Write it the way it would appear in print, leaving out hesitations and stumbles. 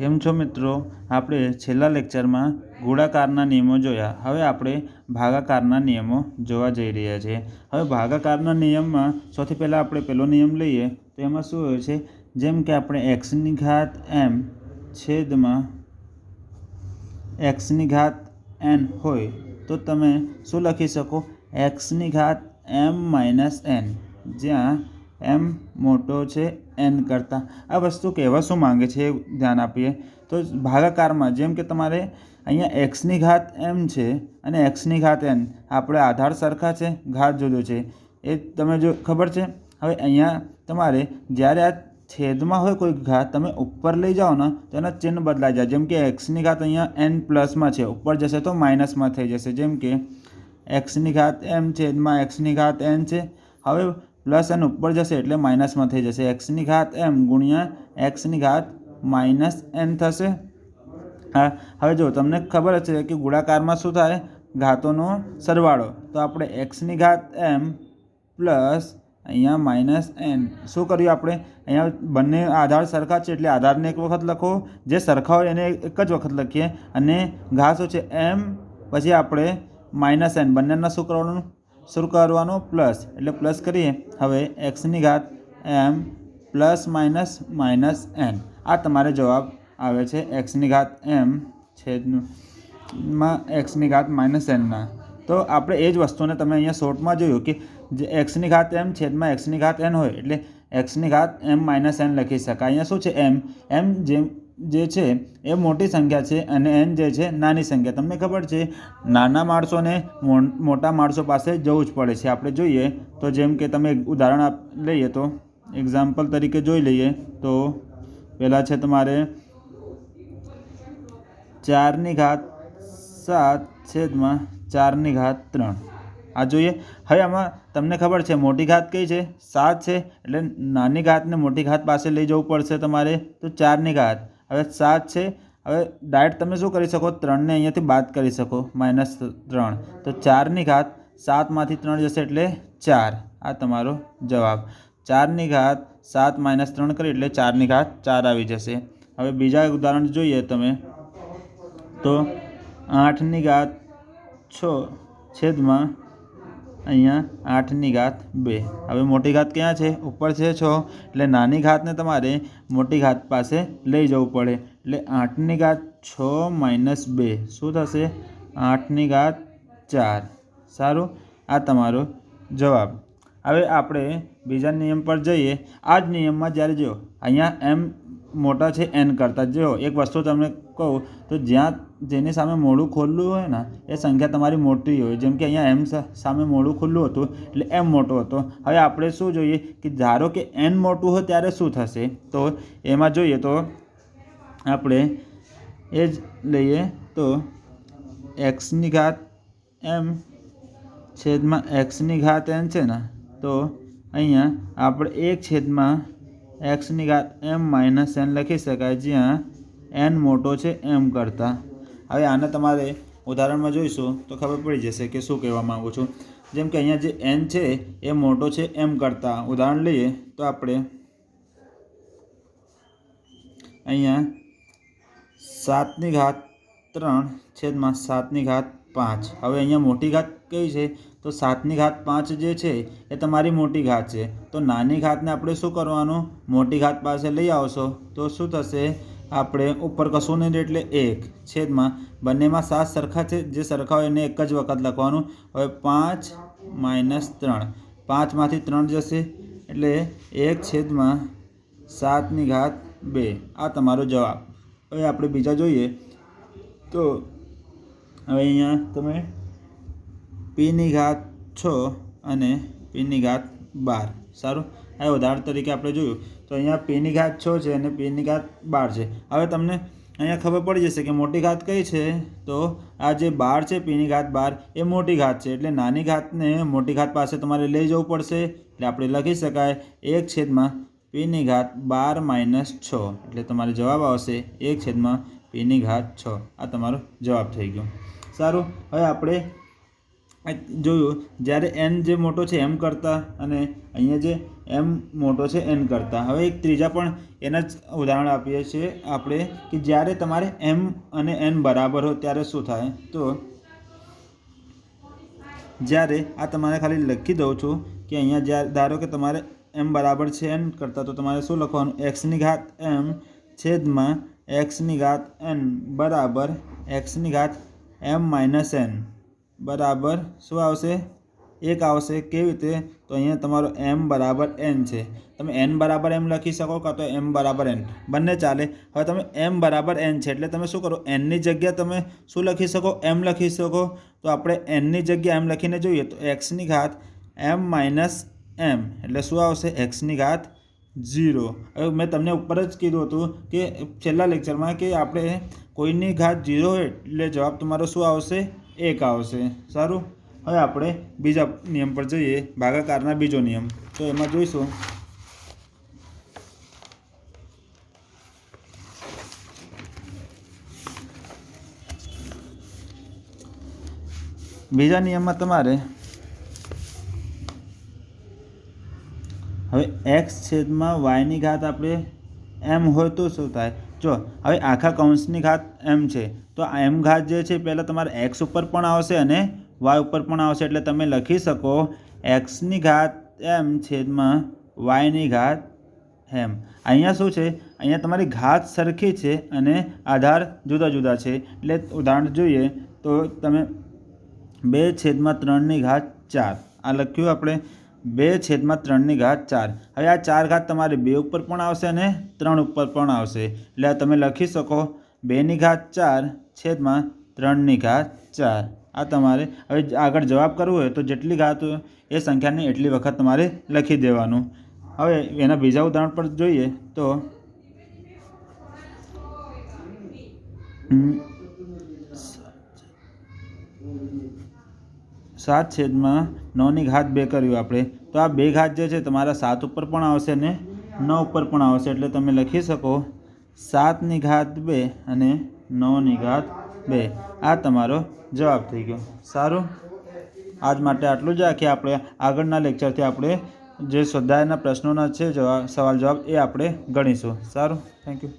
કેમ છો મિત્રો? આપણે છેલ્લા લેક્ચરમાં ગુણાકારના નિયમો જોયા. હવે આપણે ભાગાકારના નિયમો જોવા જઈ રહ્યા છીએ. હવે ભાગાકારના નિયમમાં સૌથી પહેલાં આપણે પહેલો નિયમ લઈએ તો એમાં શું હોય છે, જેમ કે આપણે એક્સની ઘાત એમ છેદમાં એક્સની ઘાત એન હોય તો તમે શું લખી શકો? એક્સની ઘાત એમ માઇનસ એન, જ્યાં એમ મોટો છે એન કરતાં. આ વસ્તુ કહેવા શું માંગે છે એ ધ્યાન આપીએ તો ભાગાકારમાં જેમ કે તમારે અહીંયા એક્સની ઘાત એમ છે અને એક્સની ઘાત એન, આપણે આધાર સરખા છે, ઘાત જુદો છે, એ તમે જો ખબર છે. હવે અહીંયા તમારે જ્યારે આ છેદમાં હોય કોઈ ઘાત, તમે ઉપર લઈ જાઓ ને તો એના ચિહ્ન બદલાઈ જાય. જેમ કે એક્સની ઘાત અહીંયા એન પ્લસમાં છે, ઉપર જશે તો માઇનસમાં થઈ જશે. જેમ કે એક્સની ઘાત એમ છેદમાં એક્સની ઘાત એન છે, હવે પ્લસ એન ઉપર જશે એટલે માઇનસમાં થઈ જશે. એક્સની ઘાત એમ ગુણ્યા એક્સની ઘાત માઇનસ એન થશે. હા, હવે જો તમને ખબર છે કે ગુણાકારમાં શું થાય? ઘાતોનો સરવાળો. તો આપણે એક્સની ઘાત એમ પ્લસ અહીંયા માઇનસ એન શું કર્યું આપણે? અહીંયા બંને આધાર સરખા છે એટલે આધારને એક વખત લખો, જે સરખા હોય એને એક જ વખત લખીએ. અને ઘાત શું છે? એમ પછી આપણે માઇનસ એન, બંનેના શું કરવાનું? પ્લસ, એટલે પ્લસ કરીએ. હવે એક્સની ઘાત એમ પ્લસ માઇનસ એન, આ તમારે જવાબ આવે છે એક્સની ઘાત એમ છેદમાં એક્સની ઘાત માઇનસ એનના. તો આપણે એ જ વસ્તુને તમે અહીંયા શોર્ટમાં જોયું કે જે એક્સની ઘાત એમ છેદમાં એક્સની ઘાત એન હોય એટલે એક્સની ઘાત એમ માઇનસ એન લખી શકાય. અહીંયા શું છે? એમ જે છે એ મોટી સંખ્યા છે અને એન જે છે નાની સંખ્યા. તમને ખબર છે નાના માણસોને મોટા માણસો પાસે જવું જ પડે છે. આપણે જોઈએ તો જેમ કે તમે ઉદાહરણ લઈએ તો એક્ઝામ્પલ તરીકે જોઈ લઈએ તો પહેલાં છે તમારે 4/7 છેદમાં 4/3. આ જોઈએ. હવે આમાં તમને ખબર છે મોટી ઘાત કઈ છે? 7 છે, એટલે નાની ઘાતને મોટી ઘાત પાસે લઈ જવું પડશે તમારે. તો 4ની ઘાત, હવે 7 છે, હવે ડાયરેક્ટ તમે શું કરી શકો? 3ને અહીંયાથી બાદ કરી શકો, -3. તો 4ની ઘાત 7માંથી 3 જશે એટલે 4. આ તમારો જવાબ. 4ની ઘાત 7 - 3 કરી એટલે 4ની ઘાત 4 આવી જશે. હવે બીજા ઉદાહરણ જોઈએ તમે તો 8ની ઘાત 6 છેદમાં અહીંયા 8ની ઘાત 2. હવે મોટી ઘાત ક્યાં છે? ઉપર છે 6, એટલે નાની ઘાતને તમારે મોટી ઘાત પાસે લઈ જવું પડે. એટલે 8ની ઘાત 6 - 2 શું થશે? 8ની ઘાત 4. સારું, આ તમારો જવાબ. હવે આપણે બીજા નિયમ પર જઈએ. આ જ નિયમમાં જ્યારે જો અહીંયા એમ મોટા છે એન કરતાં, જો એક વસ્તુ તમને કહું તો જેની સામે મોઢું ખુલ્લું હોય ને એ સંખ્યા તમારી મોટી હોય. જેમ કે અહીંયા એમ સામે મોઢું ખુલ્લું હતું એટલે એમ મોટો હતો. હવે આપણે શું જોઈએ કે ધારો કે એન મોટું હોય ત્યારે શું થશે? તો એમાં જોઈએ તો આપણે એ જ લઈએ તો એક્સની ઘાત એમ છેદમાં એક્સની ઘાત એન છે ને, તો અહીંયા આપણે 1 છેદમાં એક્સની ઘાત એમ માઇનસ એન લખી શકાય, જ્યાં એન મોટો છે એમ કરતાં. હવે આને તમારે ઉદાહરણમાં જોઈશું તો ખબર પડી જશે કે શું કહેવા માગું છું. જેમ કે અહીંયા જે એન છે એ મોટો છે એમ કરતાં ઉદાહરણ લઈએ તો આપણે અહીંયા 7ની ઘાત 3 છેદમાં 7ની ઘાત 5. હવે અહીંયા મોટી ઘાત કઈ છે? તો 7ની ઘાત 5 જે છે એ તમારી મોટી ઘાત છે. તો નાની ઘાતને આપણે શું કરવાનું? મોટી ઘાત પાસે લઈ આવશો તો શું થશે? આપણે ઉપર કશું નહીં એટલે 1 છેદમાં બંનેમાં 7 સરખા છે, જે સરખા હોય એને એક જ વખત લખવાનું. હવે 5 - 3, 5માંથી 3 જશે એટલે 1 છેદમાં 7ની ઘાત 2. આ તમારો જવાબ. હવે આપણે બીજા જોઈએ તો હવે અહીંયા તમે પીની ઘાત 6 અને પીની ઘાત 12. સારું, આ ઉદાહરણ તરીકે આપણે જોયું તો અહીંયા પીની ઘાત 6 છે અને પીની ઘાત 12 છે. હવે તમને અહીંયા ખબર પડી જશે કે મોટી ઘાત કઈ છે? તો આ જે 12 છે પીની ઘાત 12 એ મોટી ઘાત છે, એટલે નાની ઘાતને મોટી ઘાત પાસે તમારે લઈ જવું પડશે. એટલે આપણે લખી શકાય 1 છેદમાં પીની ઘાત 12 - 6, એટલે તમારો જવાબ આવશે 1 છેદમાં પીની ઘાત 6. આ તમારો જવાબ થઈ ગયો. સારું, હવે આપણે જોયું જ્યારે એન જે મોટો છે એમ કરતાં અને અહીંયા જે એમ મોટો છે એન કરતાં. હવે એક ત્રીજા પણ એના જ ઉદાહરણ આપીએ છીએ આપણે કે જ્યારે તમારે એમ અને એન બરાબર હોય ત્યારે શું થાય. તો જ્યારે આ તમારે ખાલી લખી દઉં છું કે અહીંયા જ્યારે ધારો કે તમારે એમ બરાબર છે એન કરતાં, તો તમારે શું લખવાનું, એક્સની ઘાત એમ છેદમાં એક્સની ઘાત એન બરાબર એક્સની ઘાત એમ માઇનસ એન બરાબર શું આવશે, 1 આવશે. કેવી રીતે, તો અહીંયા તમારો એમ બરાબર એન છે, તમે એન બરાબર એમ લખી શકો કાં તો એમ બરાબર એન, બંને ચાલે. હવે તમે એમ બરાબર એન છે એટલે તમે શું કરો, એનની જગ્યા તમે શું લખી શકો, એમ લખી શકો. તો આપણે એનની જગ્યા એમ લખીને જોઈએ તો એક્સની ઘાત એમ માઇનસ એમ એટલે શું આવશે, એક્સની ઘાત 0. હવે મેં તમને ઉપર જ કીધું હતું કે છેલ્લા લેક્ચરમાં કે આપણે કોઈની ઘાત 0 હોય એટલે જવાબ તમારો શું આવશે, 1 આવશે. સારું. હવે આપણે બીજા નિયમ પર જઈએ, ભાગાકારના બીજો નિયમ. તો એમાં જોઈશું બીજા નિયમમાં તમારે હવે એક્સ છેદમાં વાયની ઘાત આપણે એમ હોય તો શું થાય. જો હવે આખા કૌંસની ઘાત એમ છે તો આ એમ ઘાત જે છે પહેલાં તમારે એક્સ ઉપર પણ આવશે અને વાય ઉપર પણ આવશે એટલે તમે લખી શકો એક્સની ઘાત એમ છેદમાં વાયની ઘાત એમ. અહીંયા શું છે, અહીંયા તમારી ઘાત સરખી છે અને આધાર જુદા જુદા છે. એટલે ઉદાહરણ જોઈએ તો તમે 2/3 ઘાત 4 આ લખ્યું આપણે, 2/3 ઘાત 4. હવે આ 4 ઘાત તમારે 2 ઉપર પણ આવશે અને 3 ઉપર પણ આવશે એટલે તમે લખી શકો 2 ઘાત 4 છેદમાં 3 ઘાત 4. આ તમારે હવે આગળ જવાબ કરવો હોય તો જેટલી ઘાત હોય એ સંખ્યાને એટલી વખત તમારે લખી દેવાનું. હવે એના બીજા ઉદાહરણ પર જોઈએ તો 7/9 ઘાત 2 કર્યું આપણે, તો આ 2 ઘાત જે છે તમારા 7 ઉપર પણ આવશે અને 9 ઉપર પણ આવશે એટલે તમે લખી શકો 7 ઘાત 2 અને 9 ઘાત 2. આ તમારો જવાબ થઈ ગયો. સારું. આજ માટે આટલું જ રાખીએ. આપણે આગળના લેક્ચરથી આપણે જે સ્વાધ્યાયના પ્રશ્નોના છે સવાલ જવાબ એ આપણે ગણીશું. સારું. Thank you.